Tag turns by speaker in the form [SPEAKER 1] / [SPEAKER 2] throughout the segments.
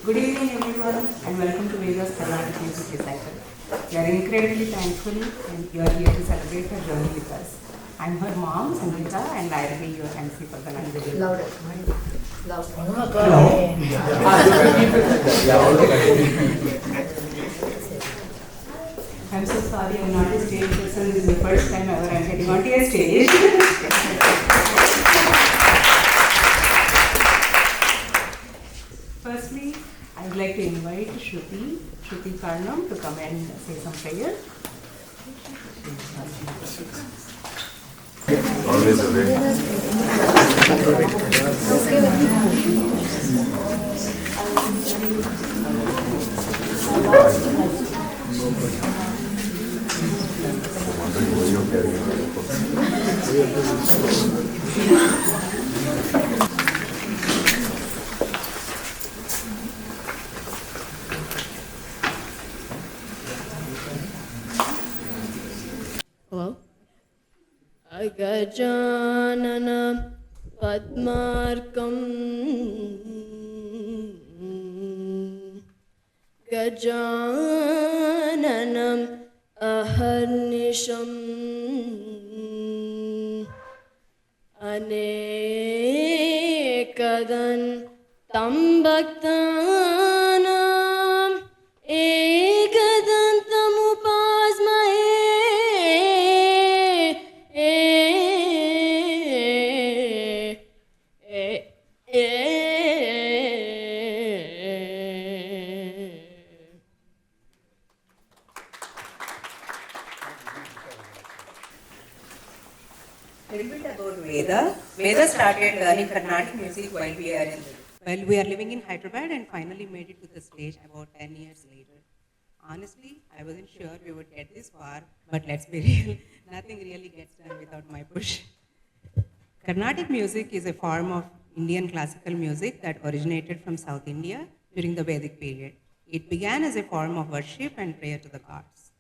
[SPEAKER 1] Good evening everyone and welcome to Veda's Carnatic Music Recital. We are incredibly thankful and you are here to celebrate her journey with us. I'm her mom, Sangeeta, and I will be your MC for the night.
[SPEAKER 2] Louder.
[SPEAKER 1] I'm so sorry, I'm not a stage person. This is the first time ever I'm getting onto a stage. Firstly, I would like to invite Shruti Karnam to come and say some prayer.
[SPEAKER 3] Always away.
[SPEAKER 2] Hello? Agajanana Padmarkam Gajananam Aharnisham Anekadan Tambaktanam
[SPEAKER 1] A little bit about Veda. Veda started learning Carnatic music while we are living in Hyderabad and finally made it to the stage about 10 years later. Honestly, I wasn't sure we would get this far, but let's be real, nothing really gets done without my push. Carnatic music is a form of Indian classical music that originated from South India during the Vedic period. It began as a form of worship and prayer to the gods.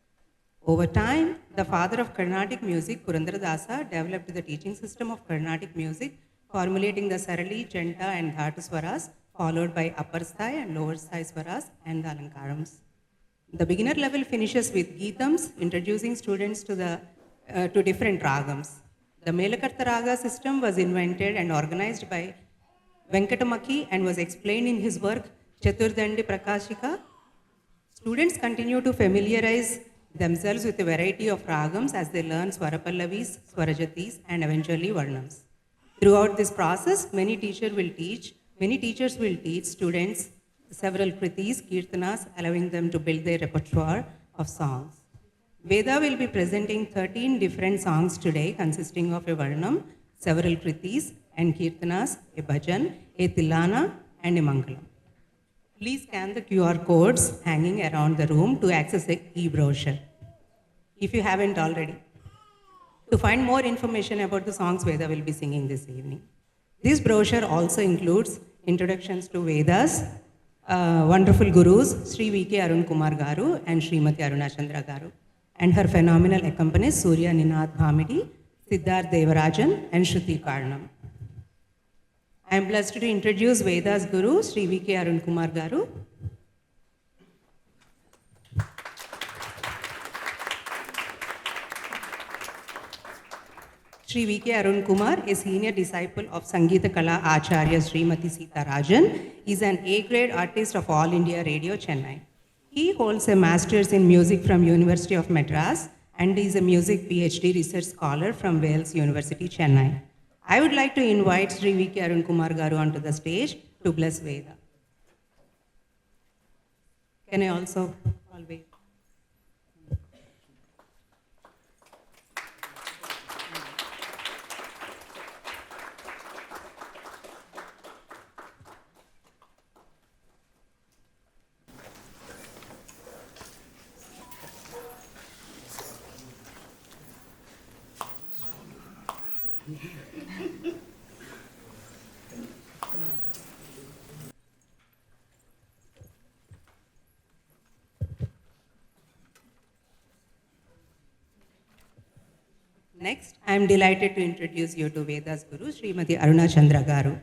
[SPEAKER 1] Over time, the father of Carnatic music, Purandaradasa, developed the teaching system of Carnatic music, formulating the Sarali, Chanta, and Dhatu swaras, followed by upper sthai and lower sthai swaras and the Alankarams. The beginner level finishes with Geetams, introducing students to different ragams. The Melakarta Raga system was invented and organized by Venkatamaki and was explained in his work Chaturdandi Prakashika. Students continue to familiarize themselves with a variety of ragams as they learn Swarapallavis, Swarajatis, and eventually Varnams. Throughout this process, many teachers will teach students several kritis, kirtanas, allowing them to build their repertoire of songs. Veda will be presenting 13 different songs today, consisting of a Varnam, several kritis, and kirtanas, a bhajan, a tilana, and a mangalam. Please scan the QR codes hanging around the room to access the e-brochure, if you haven't already. to find more information about the songs Veda will be singing this evening. This brochure also includes introductions to Vedas, wonderful gurus, Sri V.K. Arun Kumar Garu and Srimati Aruna Chandra Garu, and her phenomenal accompanist Surya Ninath Bhamidi, Siddharth Devarajan, and Shruti Karnam. I am blessed to introduce Veda's guru, Sri V.K. Arun Kumar Garu. Sri V.K. Arun Kumar, a senior disciple of Sangeeta Kala Acharya Srimati Sita Rajan, is an A-grade artist of All India Radio, Chennai. He holds a master's in music from University of Madras and is a music PhD research scholar from Wales University, Chennai. I would like to invite Sri V.K. Arun Kumar Garu onto the stage to bless Veda. Can I also call Veda? Next, I am delighted to introduce you to Veda's Guru, Srimati Aruna Chandra Garu.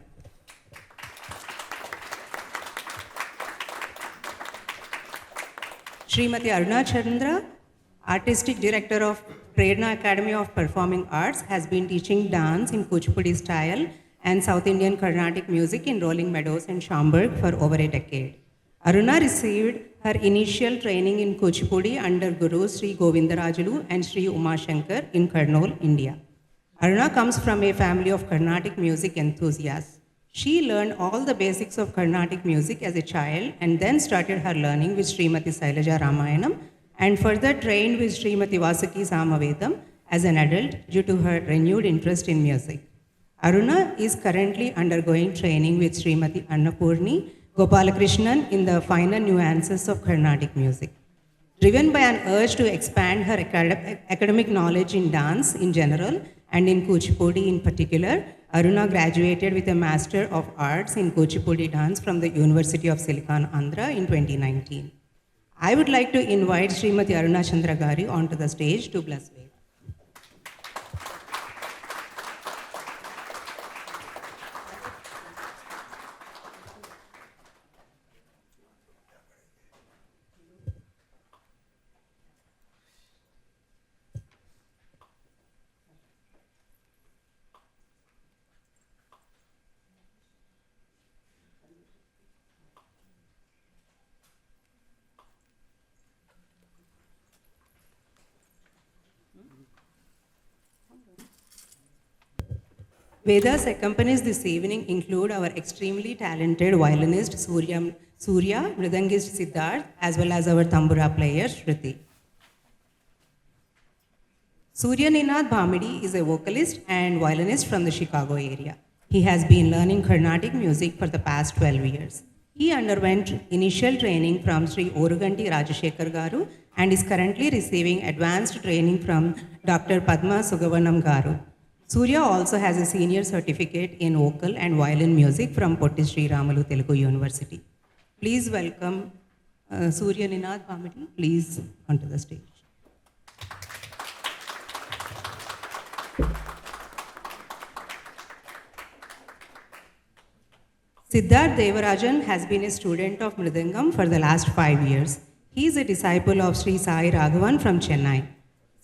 [SPEAKER 1] Srimati Aruna Chandra, Artistic Director of Prerna Academy of Performing Arts, has been teaching dance in Kuchipudi style and South Indian Carnatic music in Rolling Meadows and Schaumburg for over a decade. Aruna received her initial training in Kuchipudi under Guru Sri Govindarajulu and Sri Uma Shankar in Kurnool, India. Aruna comes from a family of Carnatic music enthusiasts. She learned all the basics of Carnatic music as a child and then started her learning with Srimati Sailaja Ramayanam and further trained with Srimati Vasaki Samavedam as an adult due to her renewed interest in music. Aruna is currently undergoing training with Srimati Annapurni Gopalakrishnan in the finer nuances of Carnatic music. Driven by an urge to expand her academic knowledge in dance in general and in Kuchipudi in particular, Aruna graduated with a Master of Arts in Kuchipudi dance from the University of Silicon Andhra in 2019. I would like to invite Srimati Aruna Chandra Garu onto the stage to bless Veda. Veda's accompanies this evening include our extremely talented violinist Surya, Mridangist Siddharth, as well as our tambura player Shruti. Surya Ninath Bhamidi is a vocalist and violinist from the Chicago area. He has been learning Carnatic music for the past 12 years. He underwent initial training from Sri Oruganti Rajashekar Garu and is currently receiving advanced training from Dr. Padma Sugavanam Garu. Surya also has a senior certificate in vocal and violin music from Potti Sri Ramalu Telugu University. Please welcome Surya Ninath Bhamidi, please onto the stage. Siddharth Devarajan has been a student of Mridangam for the last 5 years. He is a disciple of Sri Sai Raghavan from Chennai.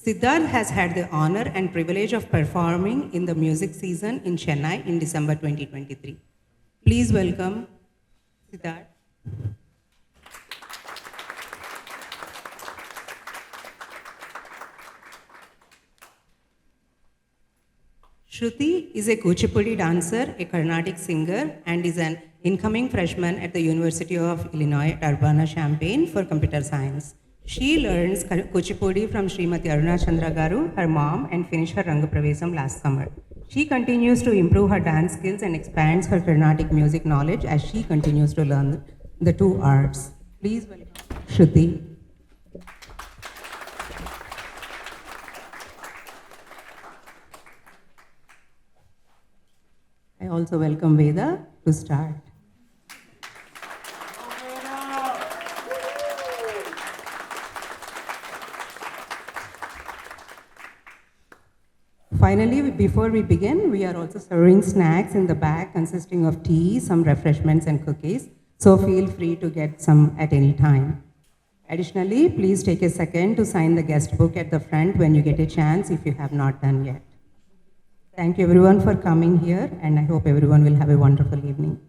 [SPEAKER 1] Siddharth has had the honor and privilege of performing in the music season in Chennai in December 2023. Please welcome Siddharth. Shruti is a Kuchipudi dancer, a Carnatic singer, and is an incoming freshman at the University of Illinois at Urbana-Champaign for computer science. She learns Kuchipudi from Srimati Aruna Chandra Garu, her mom, and finished her Rangapravesam last summer. She continues to improve her dance skills and expands her Carnatic music knowledge as she continues to learn the two arts. Please welcome Shruti. I also welcome Veda to start. Finally, before we begin, we are also serving snacks in the back consisting of tea, some refreshments, and cookies. So feel free to get some at any time. Additionally, please take a second to sign the guest book at the front when you get a chance if you have not done yet. Thank you everyone for coming here, and I hope everyone will have a wonderful evening.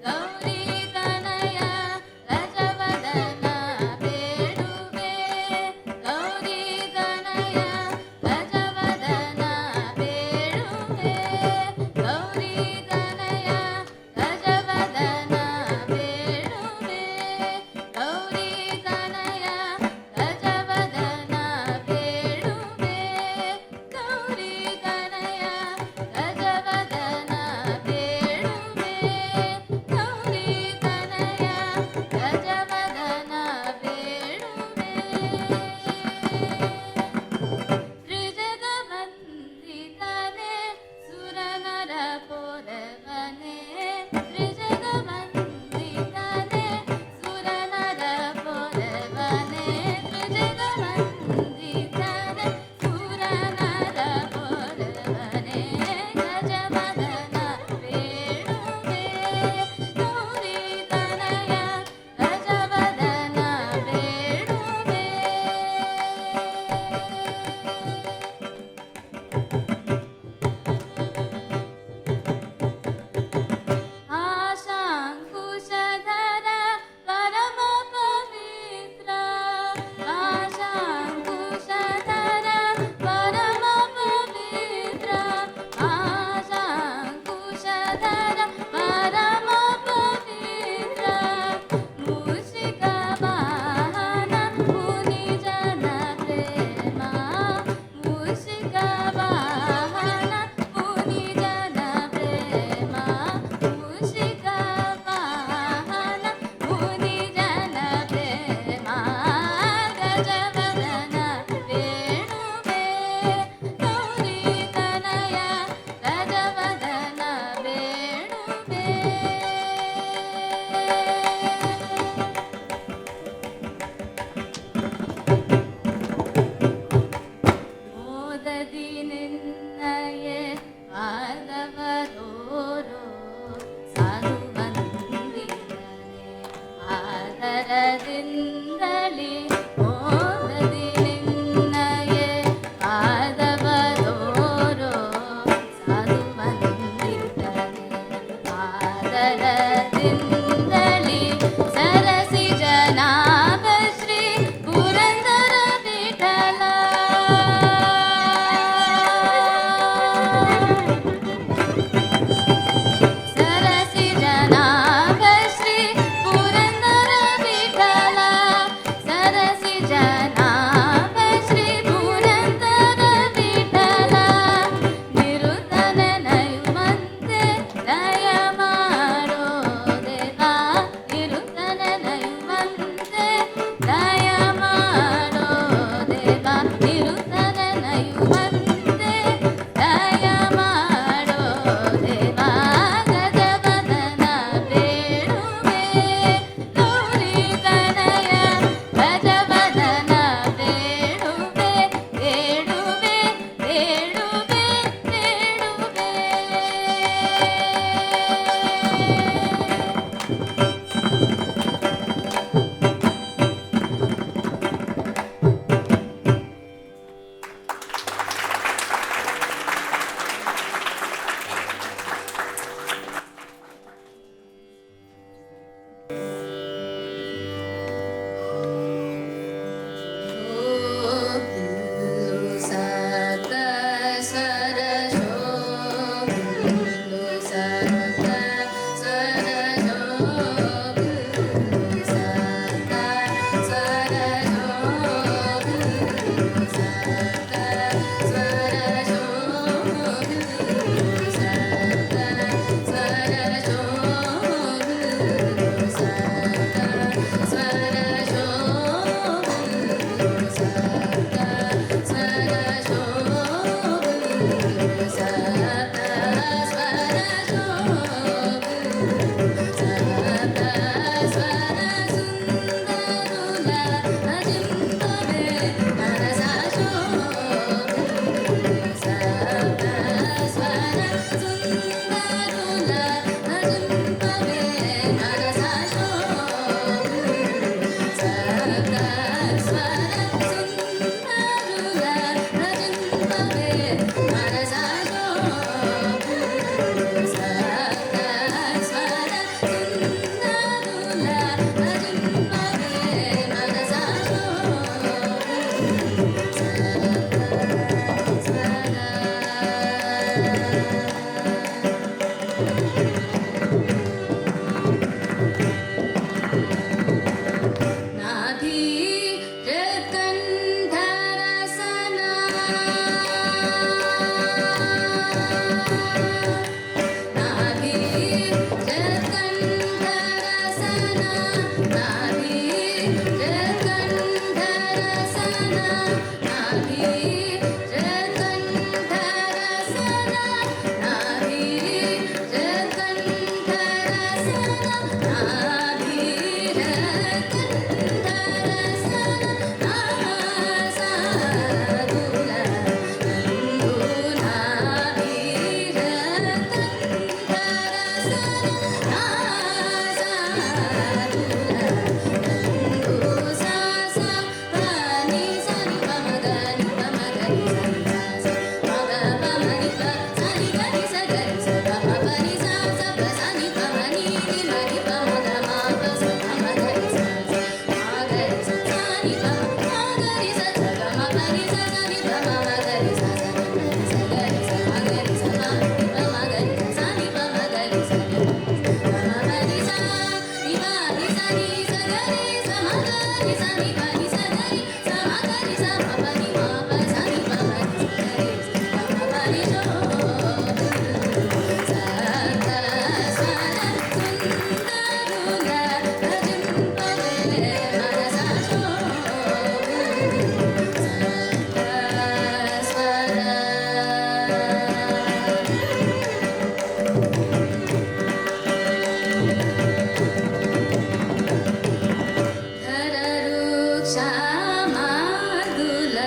[SPEAKER 4] Gauri ಕನಯ ಗಜವದನ ಬೇಡುವೆ
[SPEAKER 2] ಧರರು ಕ್ಷಾಮಾದುಲ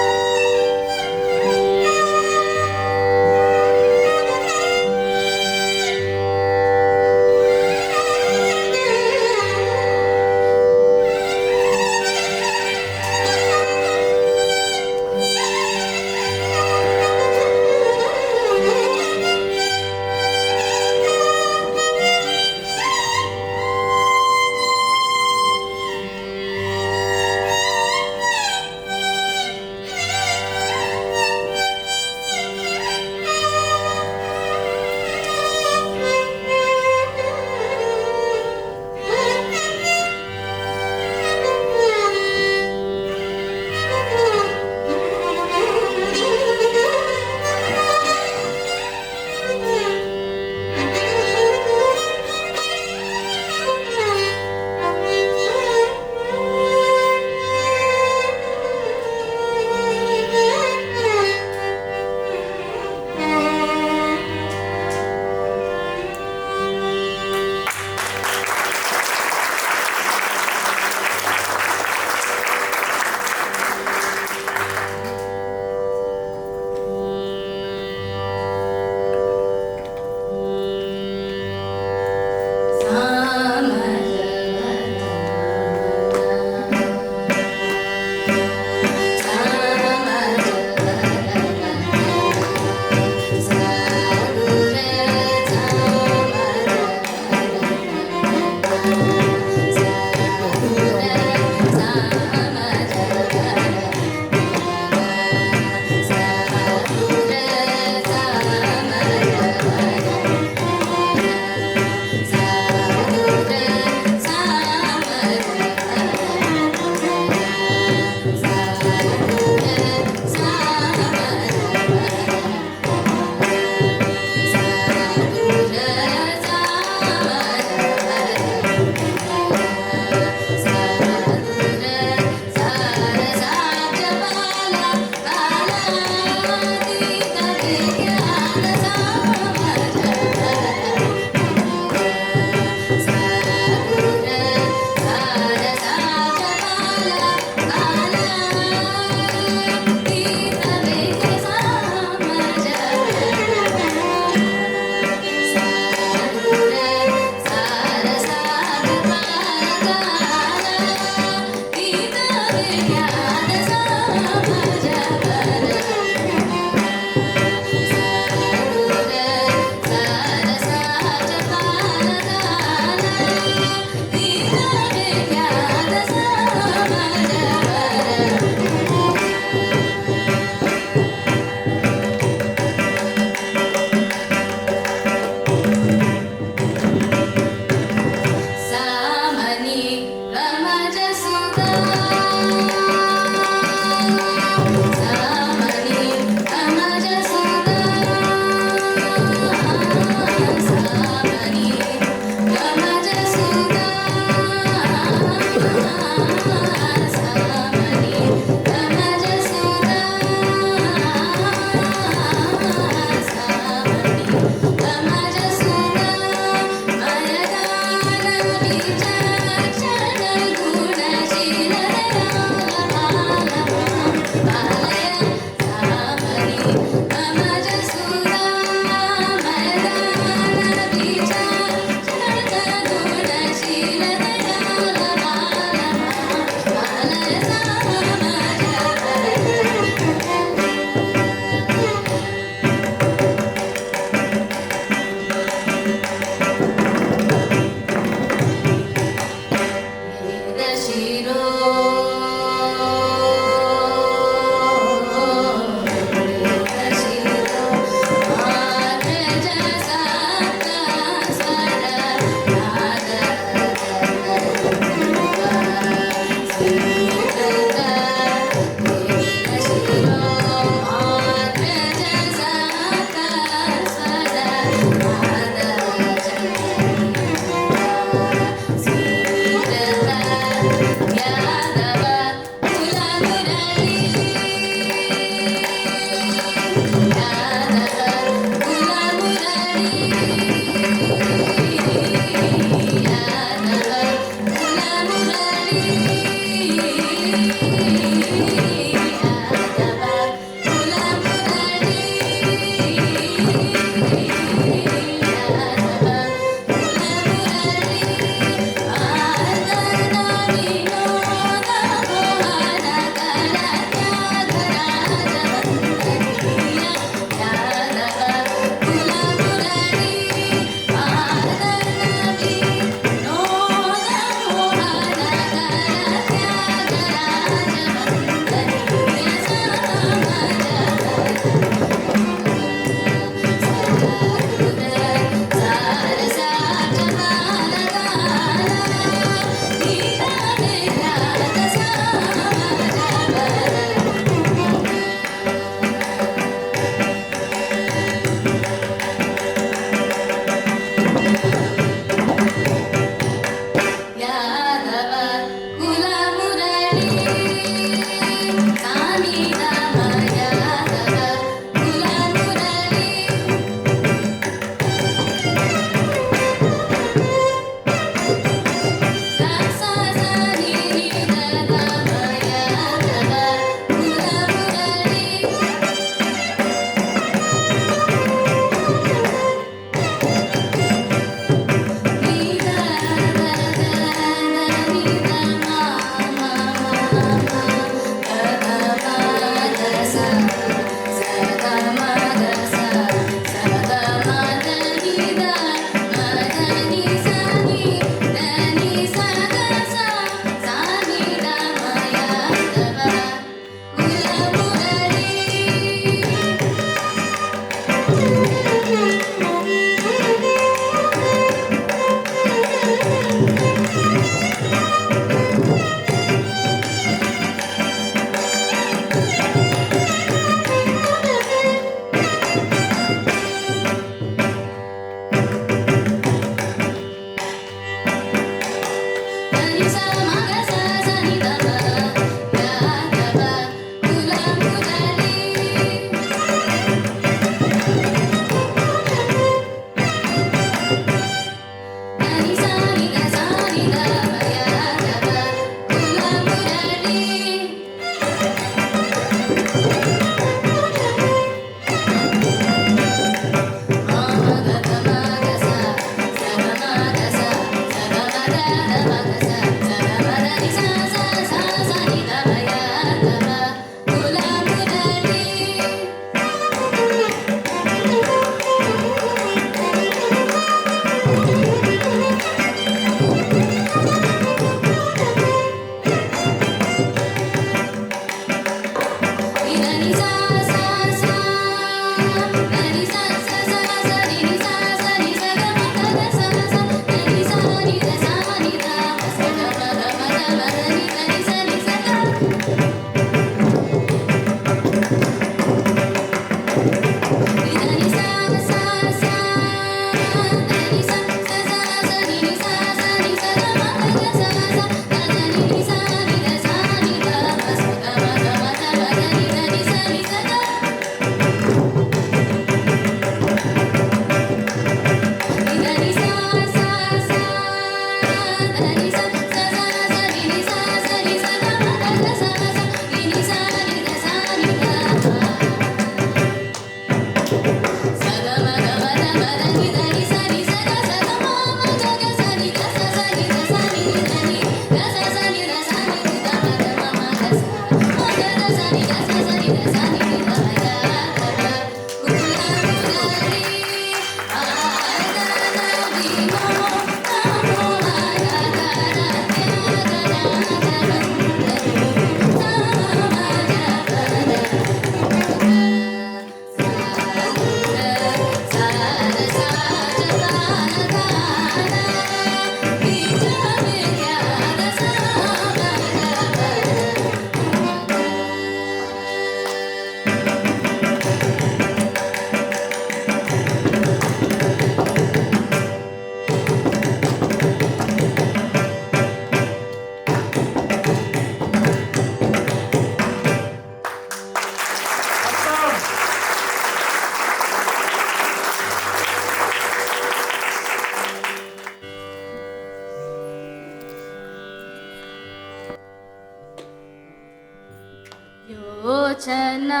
[SPEAKER 4] लोचना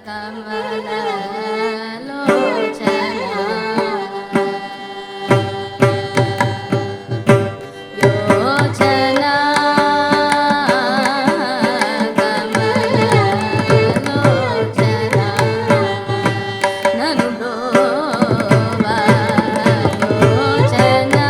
[SPEAKER 4] कमल लोचना योचना कमल लोचना ननु ब्रोवा लोचना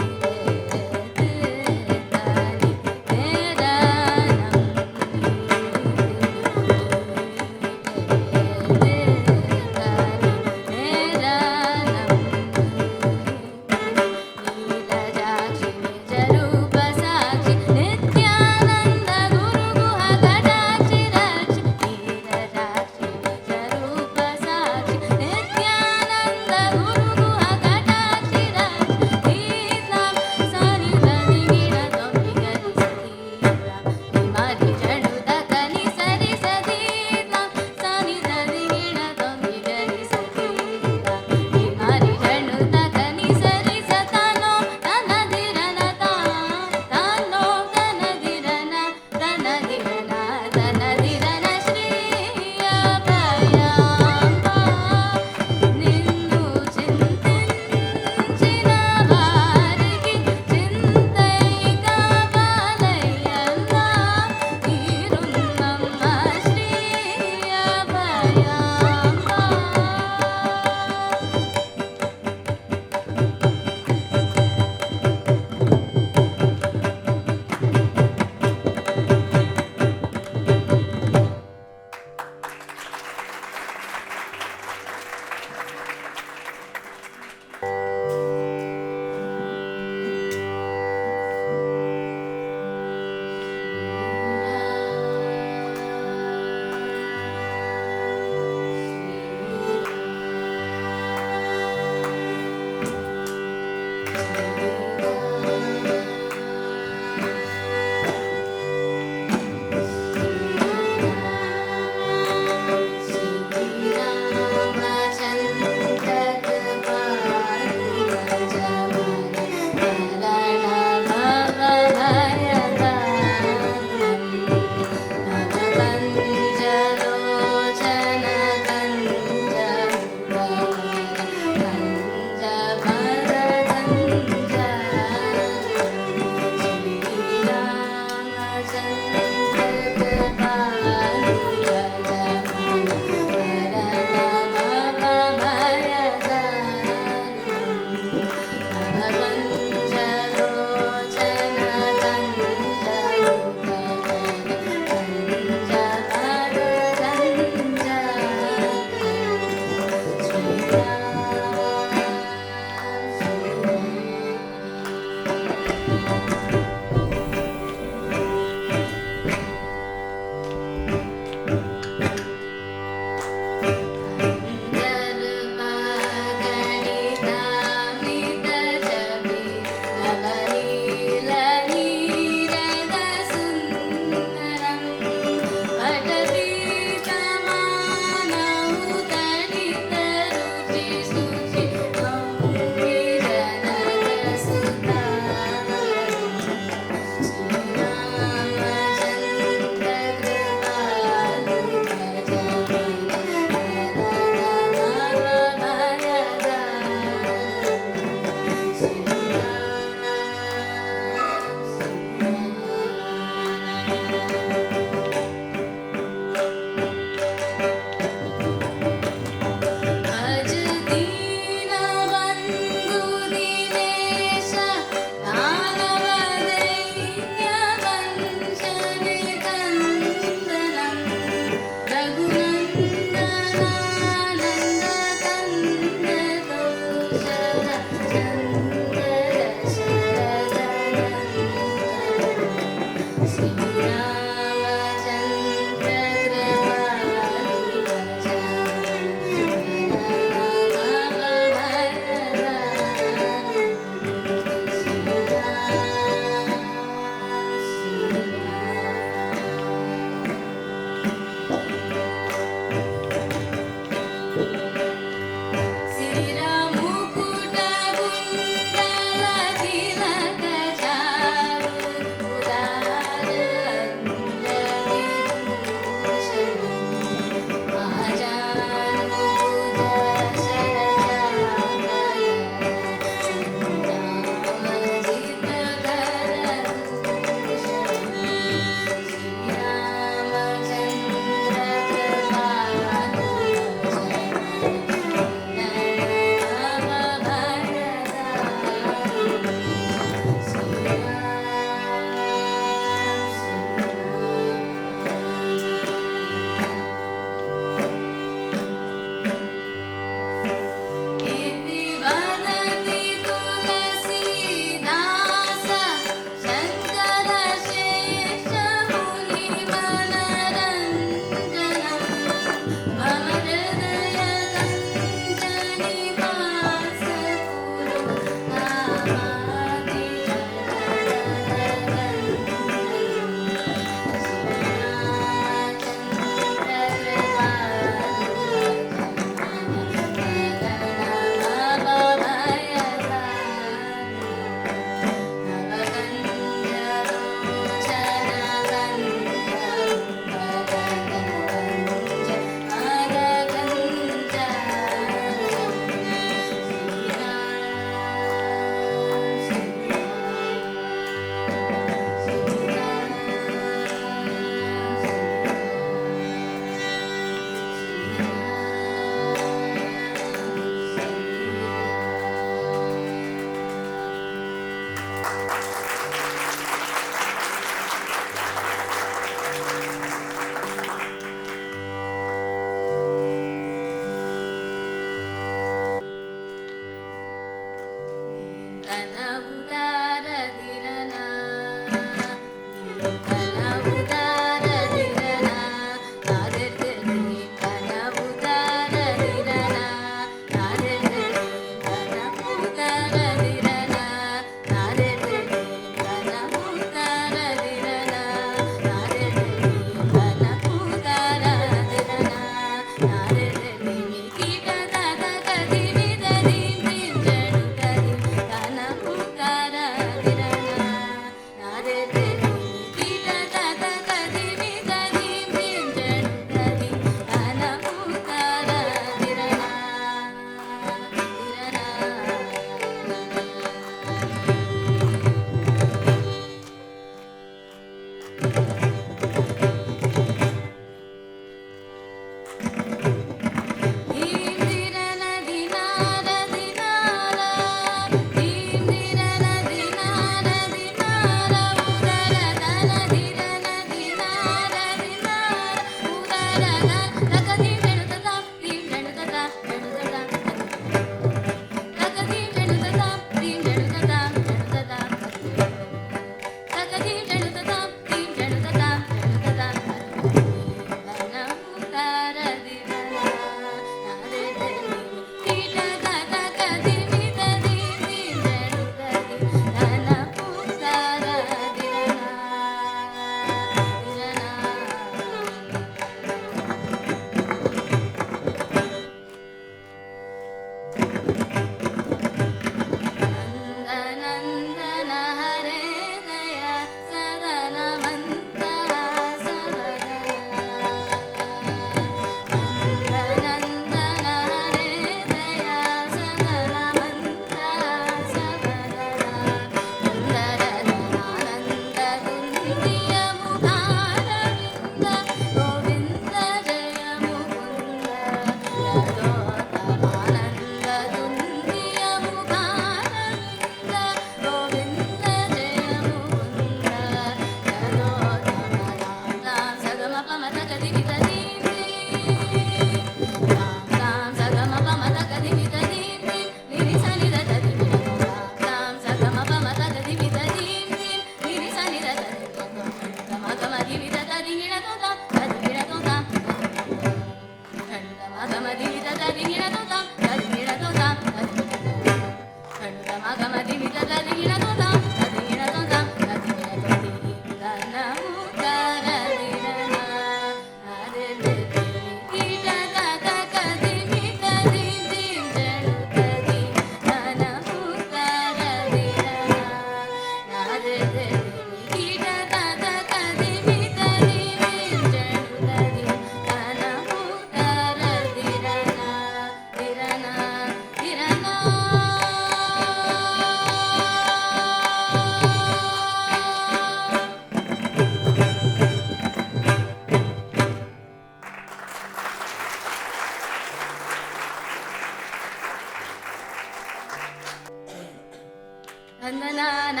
[SPEAKER 4] ತಂದನಾನ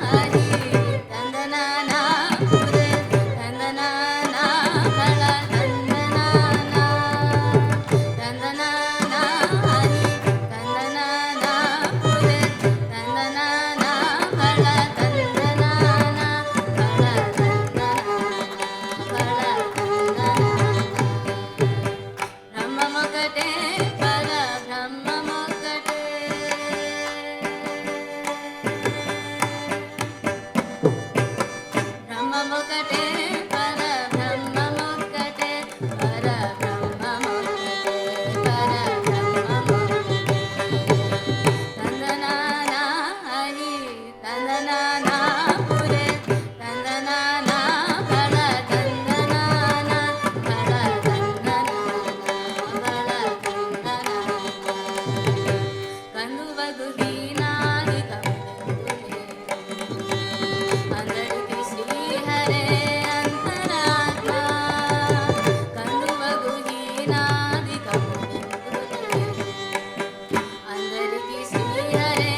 [SPEAKER 4] ಹರಿ ತಂದನಾನ ಪುರೆ ತಂದನಾನ ಬಳ ತಂದನಾನ ತಂದನಾನ ಹರಿ ತಂದನಾನ ಪುರೆ ತಂದನಾನ ಬಳ ತಂದನಾನ ಬಳ ತಂದನಾನ ಬಳ ತಂದನಾನ ಬ್ರಹ್ಮ ಮೊಕಟೆ ಪರ ಬ್ರಹ್ಮ ಮೊಕಟೆ ಬ್ರಹ್ಮ ಮೊಕಟೆ ಪರ ಬ್ರಹ್ಮ ಮೊಕಟೆ ಪರ ಬ್ರಹ್ಮ ಮೊಕಟೆ ಪರ ಬ್ರಹ್ಮ ಮೊಕಟೆ ತಂದನಾನ ಹರಿ ತಂದನಾನ ಪುರೆ ತಂದನಾನ ಬಳ ತಂದನಾನ ಬಳ ತಂದನಾನ ಬಳ ತಂದನಾನ ಕಂದುವಗು ಹೀನಾದಿ ಕಮಲಗುರೆ అందరికి శ్రీహరే అంతరాత్మ కందువగు హీనాది కమలగురే అందరికి శ్రీహరే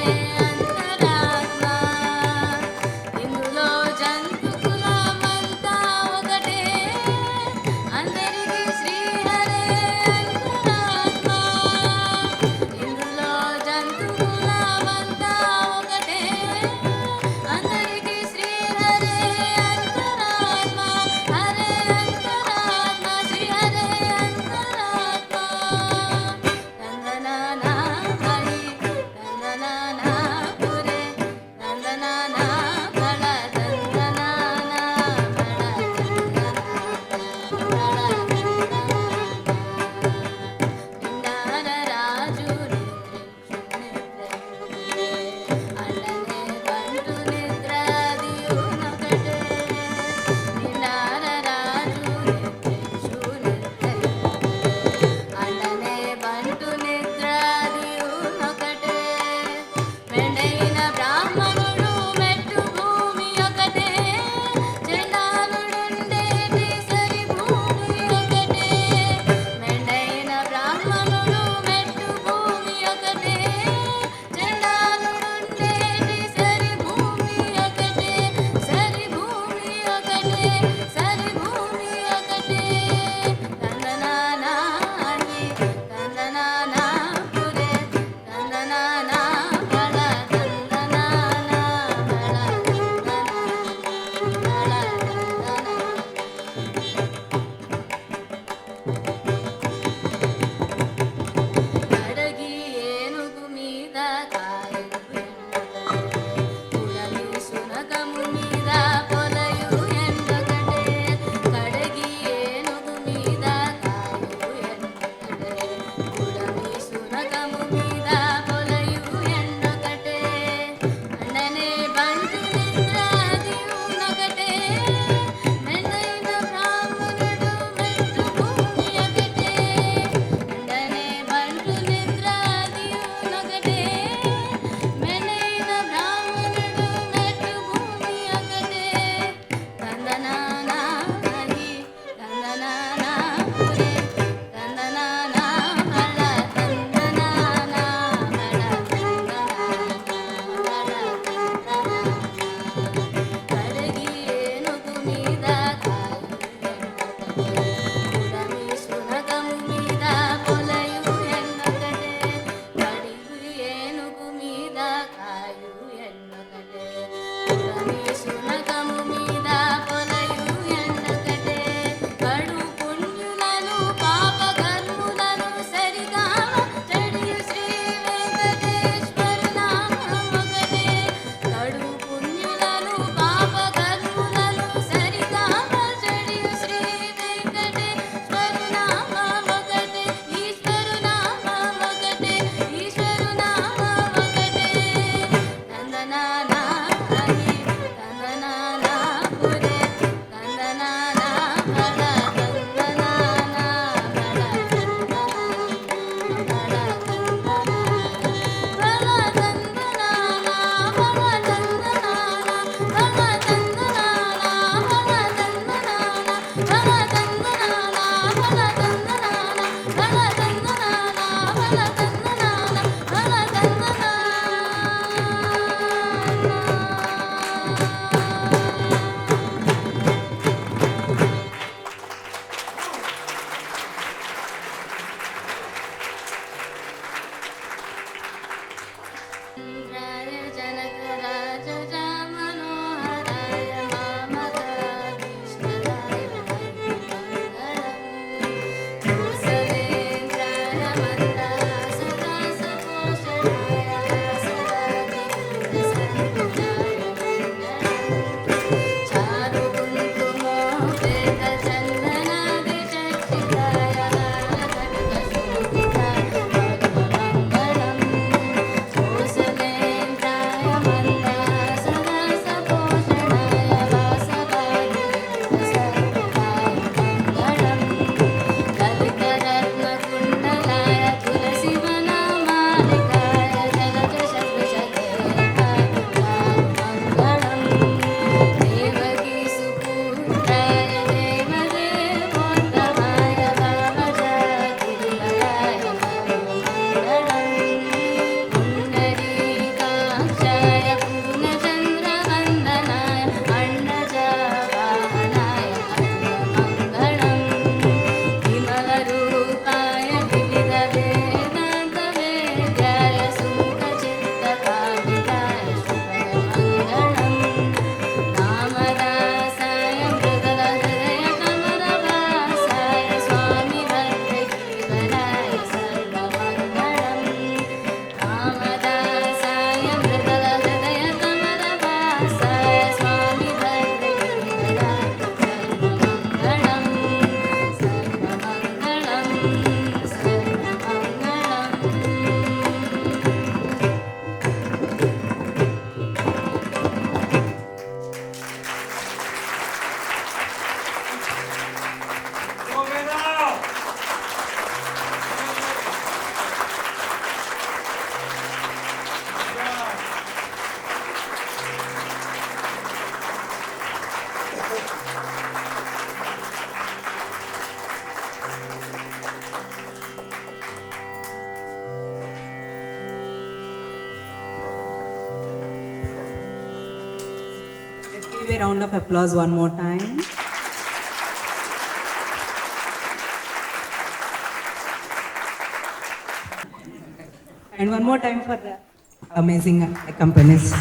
[SPEAKER 4] అంతరాత్మ ఇందులో జంతు కులమంతా ఒకటే అందరికి శ్రీహరే అంతరాత్మ ఇందులో జంతు కులమంతా ఒకటే అందరికి శ్రీహరే అంతరాత్మ హరే అంతరాత్మ శ్రీహరే అంతరాత్మ తందనాన హరి తందనాన పురే తందనాన బళ తందనాన బళ తందనాన బళ తందనాన రాజు అల్లనే బంటు నిద్రాదియునొకటే నిన్నార రాజు అల్లనే బంటు నిద్రాదియునొకటే మెండైన బ్రాహ్మణుడు మెట్టు భూమి ఒకటే చండాలుడుండేటి సరి భూమి ఒకటే మెండైన బ్రాహ్మణుడు మెట్టు భూమి ఒకటే చండాలుడుండేటి సరి భూమి ఒకటే సరి భూమి ఒకటే సరి భూమి ఒకటే తందనాన హరి తందనాన పురే తందనాన బళ తందనాన బళ తందనాన బళ తందనాన కడగి ఏనుగు మీద కాయలు ఉడమి సునకము మీద పొలయు ఎండొకటే కడగి ఏనుగు మీద కాయలు ఎండొకటే ఉడమి సునకము మీద పొలయు ఎండొకటే అండనే బంటు నిద్రాదియునొకటే మెండైన బ్రాహ్మణుడు మెట్టు భూమి ఒకటే అండనే బంటు నిద్రాదియునొకటే మెండైన బ్రాహ్మణుడు మెట్టు భూమి ఒకటే తందనాన హరి తందనాన పురే తందనాన బళ తందనాన బళ తందనాన బళ తందనాన కడగి ఏనుగు మీద కాయలు ఉడమి సునకము మీద పొలయు ఎండొకటే కడిగి ఏనుగు మీద కాయు ఎండొకటే ఉడమి సునకము మీద పొలయు ఎండొకటే కడు పుణ్యులను పాప కర్ములను సరిగామ చెడియు శ్రీ వెంకటేశ్వర నామం ఒకటే కడు పుణ్యులను పాప కర్ములను సరిగామ చెడియు శ్రీ వెంకటేశ్వర నామం ఒకటే ఈశ్వర నామం ఒకటే ఈశ్వర నామం ఒకటే తందనాన హరి తందనాన పురే తందనాన బళ తందనాన బళ తందనాన బళ తందనాన బళ తందనాన బళ తందనాన
[SPEAKER 1] Give a round of applause one more time. And one more time for the amazing accompanist.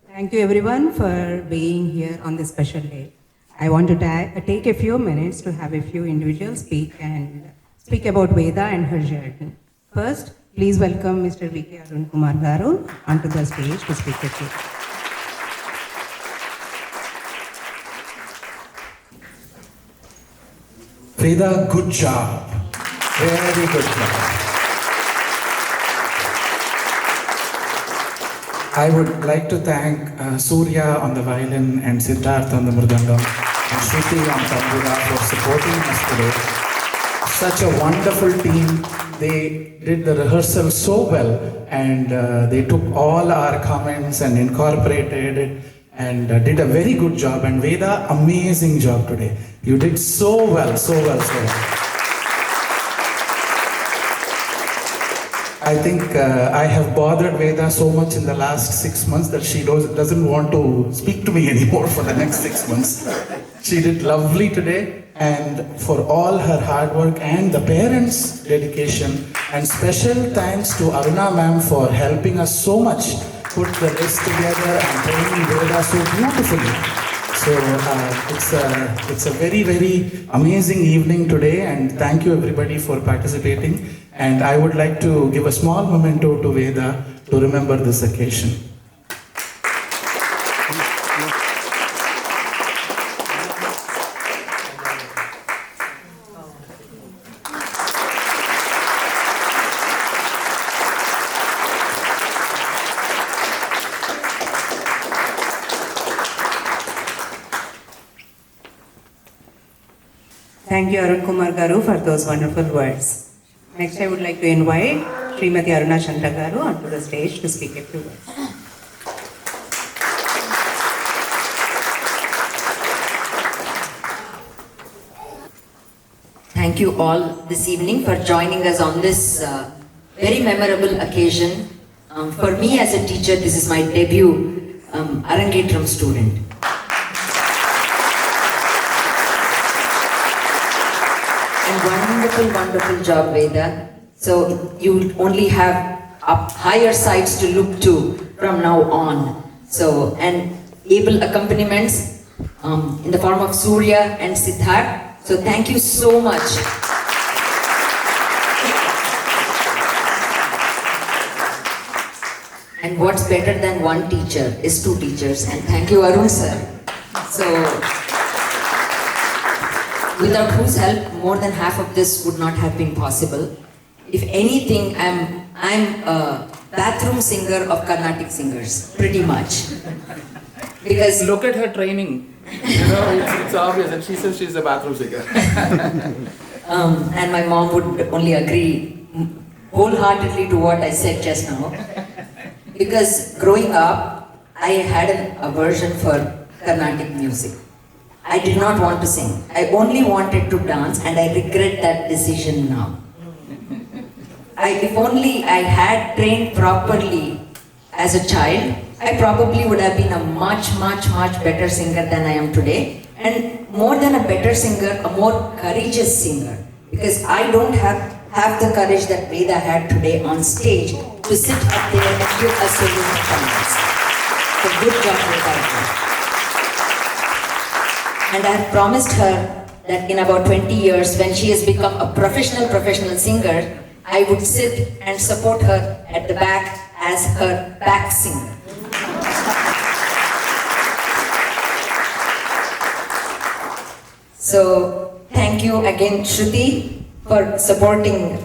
[SPEAKER 1] Thank you everyone for being here on this special day. I want to take a few minutes to have a few individuals speak about Veda and her journey. First, please welcome Mr. V.K. Arun Kumar Garu onto the stage to speak with you.
[SPEAKER 5] Veda, good job. Very good job. I would like to thank Surya on the violin and Siddharth on the mridangam and Shruti on tambura for supporting us today. Such a wonderful team. They did the rehearsal so well and they took all our comments and incorporated it and did a very good job. And Veda, amazing job today. You did so well, so well, so well. I think I have bothered Veda so much in the last 6 months that she doesn't want to speak to me anymore for the next 6 months. She did lovely today, and for all her hard work and the parents' dedication, and special thanks to Aruna ma'am for helping us so much put the list together and training Veda so beautifully. So it's a very, very amazing evening today, and thank you everybody for participating. And I would like to give a small memento to Veda to remember this occasion.
[SPEAKER 1] Thank you, Arun Kumar Garu, for those wonderful words. Next, I would like to invite Srimati Aruna Chandra Garu onto the stage to speak a few words.
[SPEAKER 6] Thank you all this evening for joining us on this very memorable occasion. For me as a teacher, this is my debut Arangetram student. And wonderful, wonderful job, Veda. So you only have higher sides to look to from now on. So, and able accompaniments in the form of Surya and Siddharth. So thank you so much. And what's better than one teacher is two teachers. And thank you, Arun sir. So, without whose help, more than half of this would not have been possible. If anything, I'm a bathroom singer of Carnatic singers, pretty much. Because
[SPEAKER 7] look at her training. You know, it's obvious, and she says she's a bathroom singer.
[SPEAKER 6] and my mom would only agree wholeheartedly to what I said just now. Because growing up, I had an aversion for Carnatic music. I did not want to sing. I only wanted to dance, and I regret that decision now. If only I had trained properly as a child, I probably would have been a much, much, much better singer than I am today. And more than a better singer, a more courageous singer. Because I don't have the courage that Veda had today on stage to sit up there and give a solo performance. So good job, Veda. And I have promised her that in about 20 years, when she has become a professional singer, I would sit and support her at the back as her back singer. So thank you again, Shruti, for supporting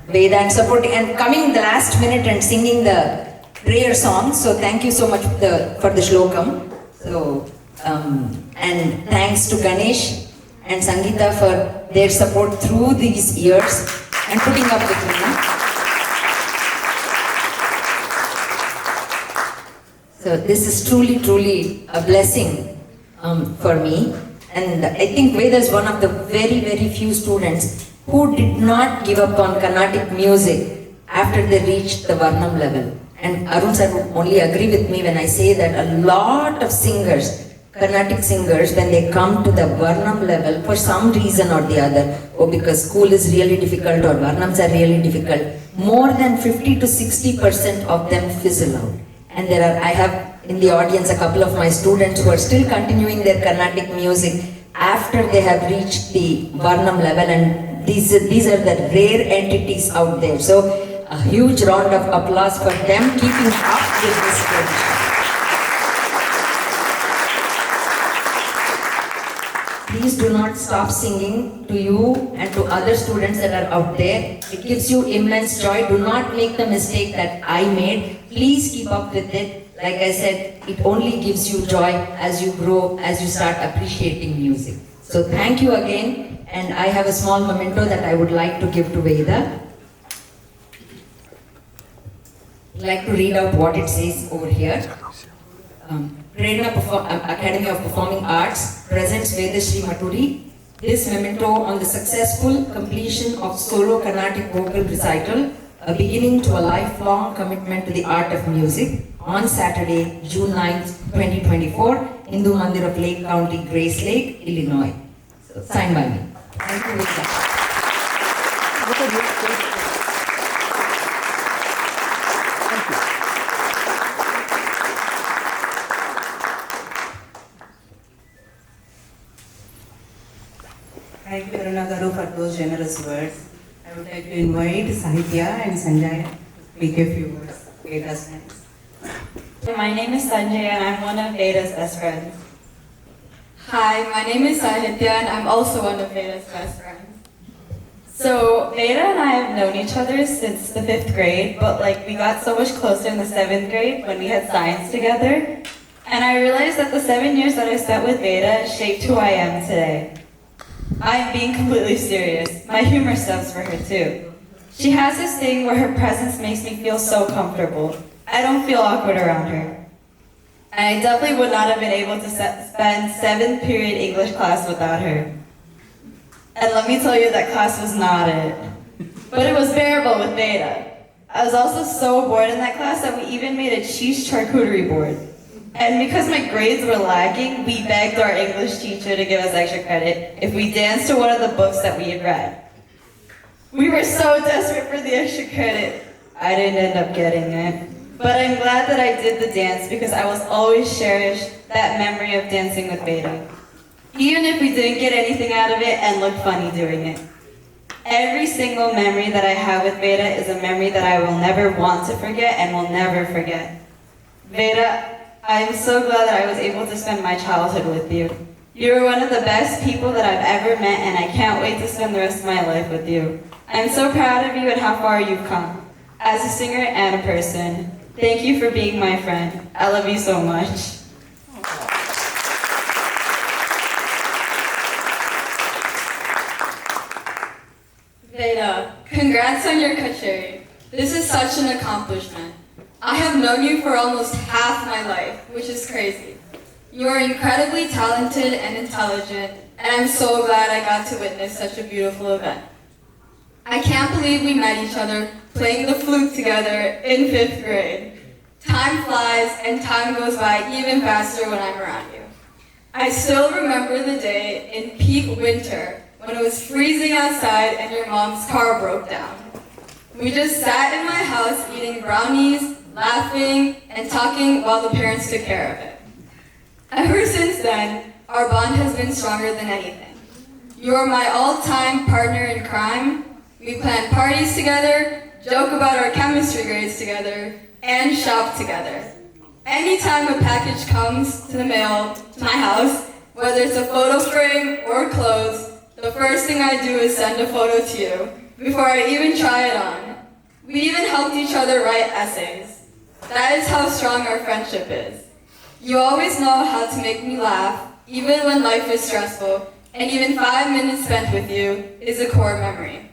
[SPEAKER 6] Veda and coming the last minute and singing the prayer song. So thank you so much for the shlokam. So and thanks to Ganesh and Sangeeta for their support through these years and putting up with me. So this is truly a blessing for me. And I think Veda is one of the very few students who did not give up on Carnatic music after they reached the Varnam level. And Arun sir would only agree with me when I say that a lot of singers, Carnatic singers, when they come to the Varnam level for some reason or the other, or because school is really difficult or Varnams are really difficult, more than 50 to 60% of them fizzle out. And I have in the audience a couple of my students who are still continuing their Carnatic music after they have reached the Varnam level, and these are the rare entities out there. So a huge round of applause for them keeping up with this tradition. Please do not stop singing to you and to other students that are out there. It gives you immense joy. Do not make the mistake that I made. Please keep up with it. Like I said, it only gives you joy as you grow, as you start appreciating music. So thank you again. And I have a small memento that I would like to give to Veda. I'd like to read out what it says over here. Prerna Academy of Performing Arts presents Vedashri Maturi this memento on the successful completion of solo Carnatic vocal recital, a beginning to a lifelong commitment to the art of music, on Saturday, June 9th, 2024, Hindu Mandir of Lake County, Grace Lake, Illinois. So, signed by me. Thank you, Veda.
[SPEAKER 1] Thank you, Aruna Garu, for those generous words. I would like to invite Sahitya and Sanjay to speak a few words. Veda's friends.
[SPEAKER 8] My name is Sanjay and I'm one of Veda's best friends.
[SPEAKER 2] Hi, my name is Sahitya and I'm also one of Veda's best friends.
[SPEAKER 8] So Veda and I have known each other since the 5th grade, but we got so much closer in the 7th grade when we had science together. And I realized that the 7 years that I spent with Veda shaped who I am today. I am being completely serious. My humor stems for her too. She has this thing where her presence makes me feel so comfortable. I don't feel awkward around her. And I definitely would not have been able to spend 7th period English class without her. And let me tell you, that class was not it. But it was bearable with Veda. I was also so bored in that class that we even made a cheese charcuterie board. And because my grades were lagging, we begged our English teacher to give us extra credit if we danced to one of the books that we had read. We were so desperate for the extra credit. I didn't end up getting it. But I'm glad that I did the dance because I will always cherish that memory of dancing with Veda. Even if we didn't get anything out of it and looked funny doing it. Every single memory that I have with Veda is a memory that I will never want to forget and will never forget. Veda, I am so glad that I was able to spend my childhood with you. You are one of the best people that I've ever met, and I can't wait to spend the rest of my life with you. I'm so proud of you and how far you've come, as a singer and a person. Thank you for being my friend. I love you so much.
[SPEAKER 2] Veda, congrats on your kacheri. This is such an accomplishment. I have known you for almost half my life, which is crazy. You are incredibly talented and intelligent, and I'm so glad I got to witness such a beautiful event. I can't believe we met each other playing the flute together in 5th grade. Time flies and time goes by even faster when I'm around you. I still remember the day in peak winter when it was freezing outside and your mom's car broke down. We just sat in my house eating brownies, laughing, and talking while the parents took care of it. Ever since then, our bond has been stronger than anything. You are my all-time partner in crime. We plan parties together, joke about our chemistry grades together, and shop together. Anytime a package comes to the mail to my house, whether it's a photo frame or clothes, the first thing I do is send a photo to you before I even try it on. We even helped each other write essays. That is how strong our friendship is. You always know how to make me laugh, even when life is stressful, and even 5 minutes spent with you is a core memory.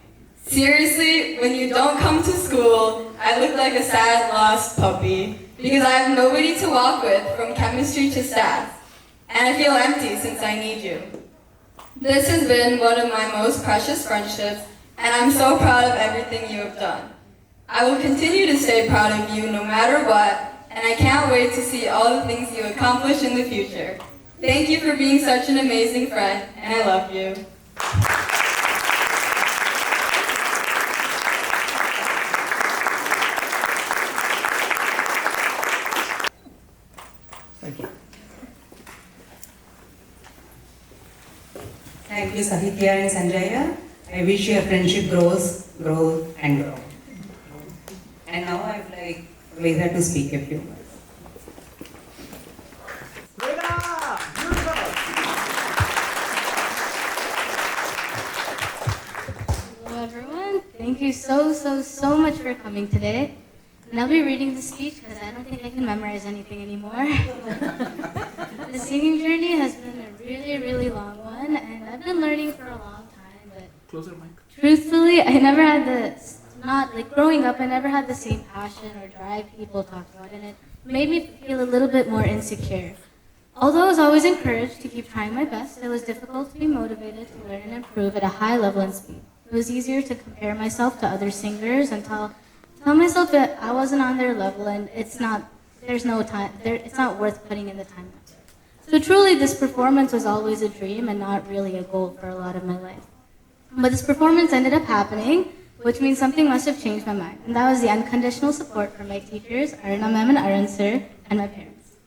[SPEAKER 2] Seriously, when you don't come to school, I look like a sad, lost puppy, because I have nobody to walk with from chemistry to stats, and I feel empty since I need you. This has been one of my most precious friendships, and I'm so proud of everything you have done. I will continue to stay proud of you no matter what, and I can't wait to see all the things you accomplish in the future. Thank you for being such an amazing friend, and I love you.
[SPEAKER 1] Thank you, Sahitya and Sanjaya. I wish your friendship grows, and grow. And now I would like Veda to speak a few words.
[SPEAKER 4] Hello everyone. Thank you so much for coming today. And I'll be reading the speech because I don't think I can memorize anything anymore. The singing journey has been a really long one, and I've been learning for a long time, but
[SPEAKER 7] Closer mic.
[SPEAKER 4] truthfully, I never had growing up, I never had the same passion or drive people talk about, and it made me feel a little bit more insecure. Although I was always encouraged to keep trying my best, it was difficult to be motivated to learn and improve at a high level and speed. It was easier to compare myself to other singers and tell myself that I wasn't on their level and it's not worth putting in the time. So truly, this performance was always a dream and not really a goal for a lot of my life. But this performance ended up happening, which means something must have changed my mind. And that was the unconditional support from my teachers, Aruna ma'am and Arun sir, and my parents.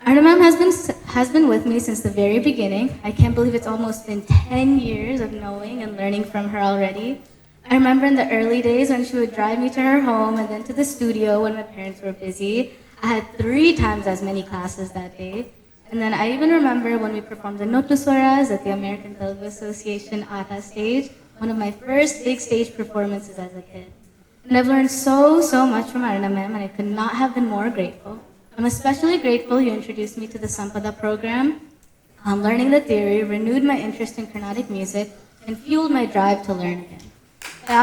[SPEAKER 4] Aruna ma'am has been with me since the very beginning. I can't believe it's almost been 10 years of knowing and learning from her already. I remember in the early days when she would drive me to her home and then to the studio when my parents were busy. I had 3 times as many classes that day. And then I even remember when we performed the Notuswaras at the American Telugu Association ATA stage, one of my first big stage performances as a kid. And I've learned so much from Aruna ma'am, and I could not have been more grateful. I'm especially grateful you introduced me to the Sampada program. Learning the theory renewed my interest in Carnatic music and fueled my drive to learn again. I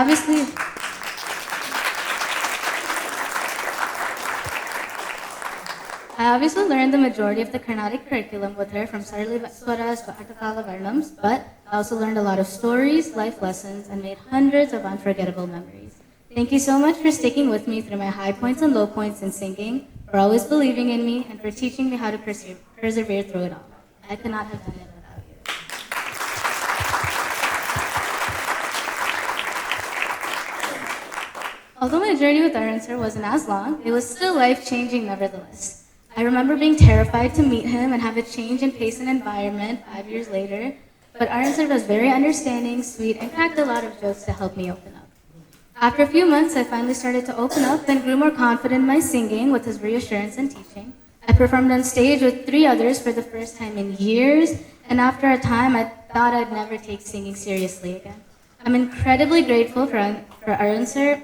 [SPEAKER 4] obviously learned the majority of the Carnatic curriculum with her, from Sarli Swaras to Atakala Varnams, but I also learned a lot of stories, life lessons, and made hundreds of unforgettable memories. Thank you so much for sticking with me through my high points and low points in singing, for always believing in me, and for teaching me how to persevere through it all. I could not have done it without you. Although my journey with Arun sir wasn't as long, it was still life-changing nevertheless. I remember being terrified to meet him and have a change in pace and environment 5 years later, but Arun sir was very understanding, sweet, and cracked a lot of jokes to help me open up. After a few months, I finally started to open up and grew more confident in my singing with his reassurance and teaching. I performed on stage with 3 others for the first time in years, and after a time, I thought I'd never take singing seriously again. I'm incredibly grateful for Arun sir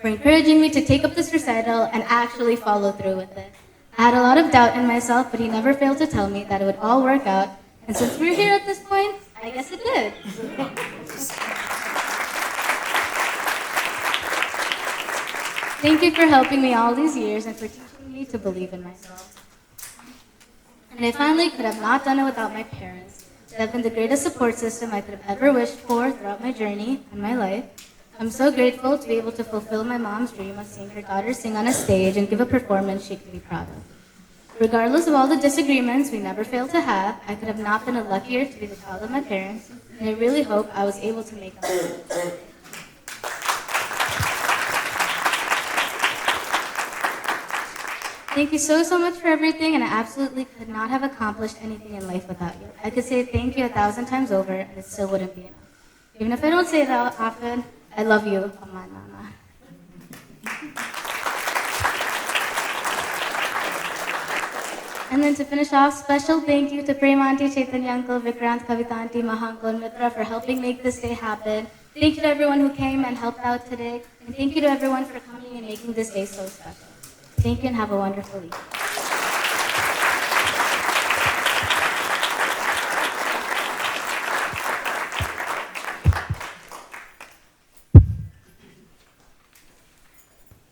[SPEAKER 4] for encouraging me to take up this recital and actually follow through with it. I had a lot of doubt in myself, but he never failed to tell me that it would all work out, and since we're here at this point, I guess it did. Thank you for helping me all these years and for teaching me to believe in myself. And I finally could have not done it without my parents. They've been the greatest support system I could have ever wished for throughout my journey and my life. I'm so grateful to be able to fulfill my mom's dream of seeing her daughter sing on a stage and give a performance she could be proud of. Regardless of all the disagreements we never failed to have, I could have not been luckier to be the child of my parents, and I really hope I was able to make them. Thank you so much for everything, and I absolutely could not have accomplished anything in life without you. I could say thank you 1,000 times over, and it still wouldn't be enough. Even if I don't say that often, I love you, Amma and Mama. And then to finish off, special thank you to Prema Auntie, Chaitanya Uncle, Vikrant, Kavita Auntie, Maha Uncle, and Mitra for helping make this day happen. Thank you to everyone who came and helped out today. And thank you to everyone for coming and making this day so special. Thank you and have a wonderful evening.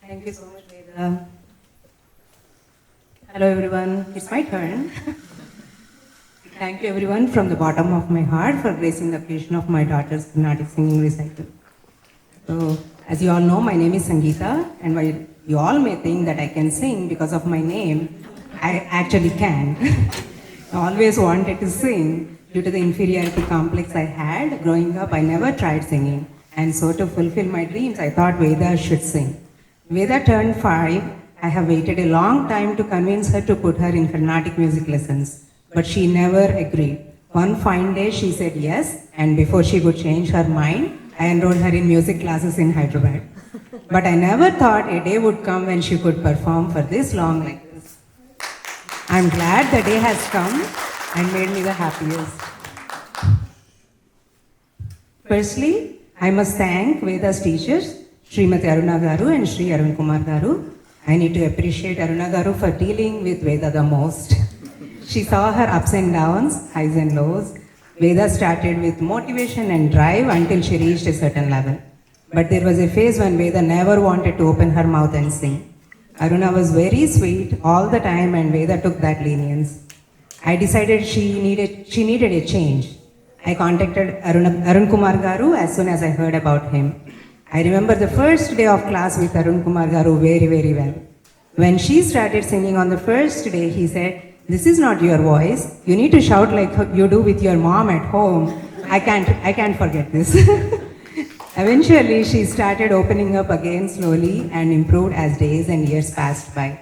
[SPEAKER 1] Thank you so much, Veda. Hello, everyone. It's my turn. Thank you, everyone, from the bottom of my heart for gracing the occasion of my daughter's Carnatic singing recital. So, as you all know, my name is Sangeeta, and while you all may think that I can sing because of my name, I actually can. I always wanted to sing. Due to the inferiority complex I had growing up, I never tried singing. And so to fulfill my dreams, I thought Veda should sing. Veda turned 5. I have waited a long time to convince her to put her in Carnatic music lessons, but she never agreed. One fine day she said yes, and before she could change her mind, I enrolled her in music classes in Hyderabad. But I never thought a day would come when she could perform for this long like this. I'm glad the day has come and made me the happiest. Firstly, I must thank Veda's teachers, Srimati Aruna Garu and Sri Arun Kumar Garu. I need to appreciate Aruna Garu for dealing with Veda the most. She saw her ups and downs, highs and lows. Veda started with motivation and drive until she reached a certain level. But there was a phase when Veda never wanted to open her mouth and sing. Aruna was very sweet all the time and Veda took that lenience. I decided she needed a change. I contacted Arun Kumar Garu as soon as I heard about him. I remember the first day of class with Arun Kumar Garu very, very well. When she started singing on the first day, he said, "This is not your voice. You need to shout like you do with your mom at home." I can't forget this. Eventually, she started opening up again slowly and improved as days and years passed by.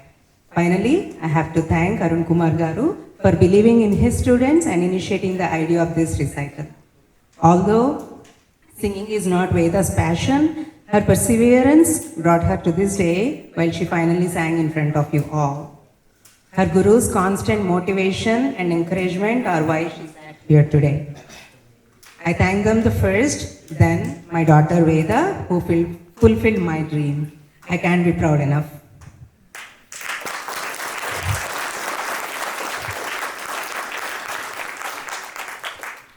[SPEAKER 1] Finally, I have to thank Arun Kumar Garu for believing in his students and initiating the idea of this recital. Although singing is not Veda's passion, her perseverance brought her to this day while she finally sang in front of you all. Her guru's constant motivation and encouragement are why she sat here today. I thank them the first, then my daughter Veda, who fulfilled my dream. I can't be proud enough.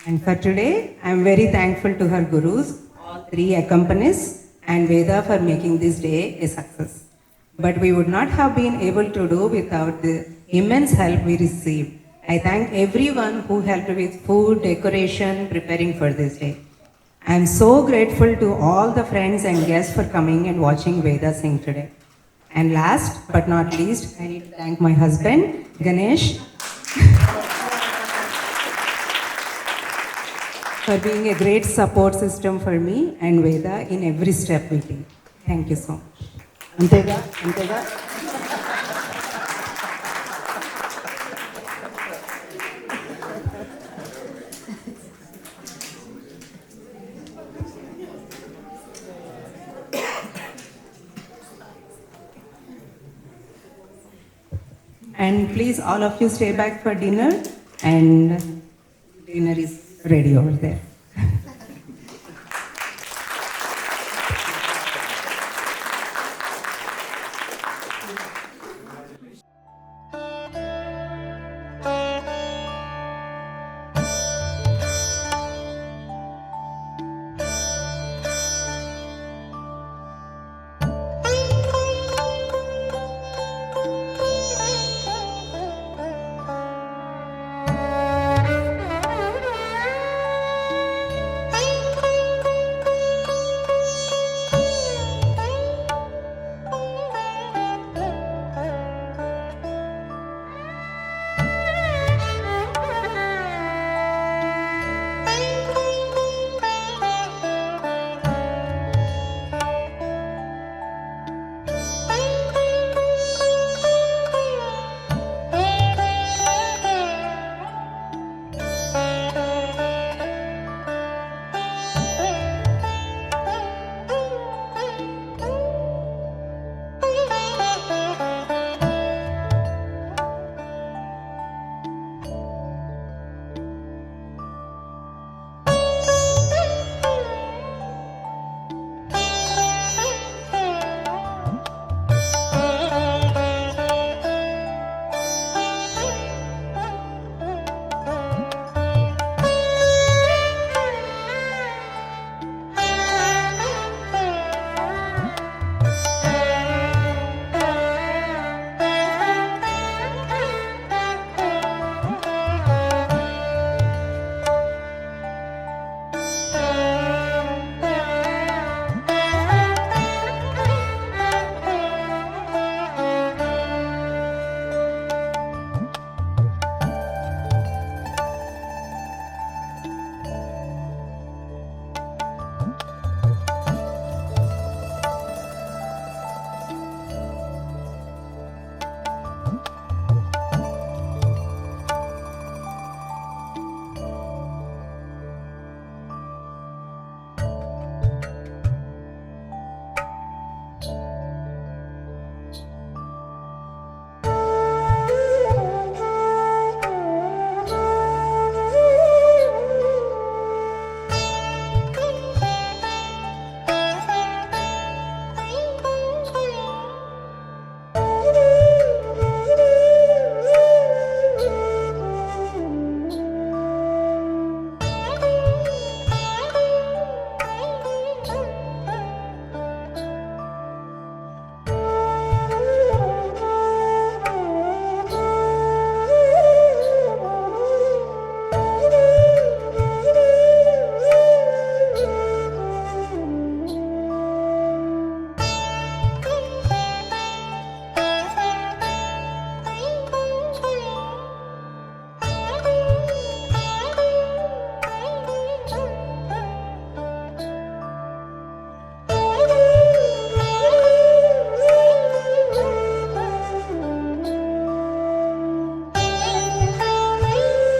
[SPEAKER 1] And for today, I am very thankful to her gurus, all 3 accompanists, and Veda for making this day a success. But we would not have been able to do without the immense help we received. I thank everyone who helped with food, decoration, preparing for this day. I am so grateful to all the friends and guests for coming and watching Veda sing today. And last but not least, I need to thank my husband, Ganesh, for being a great support system for me and Veda in every step we take. Thank you so much. Antega. And please, all of you stay back for dinner, and dinner is ready over there.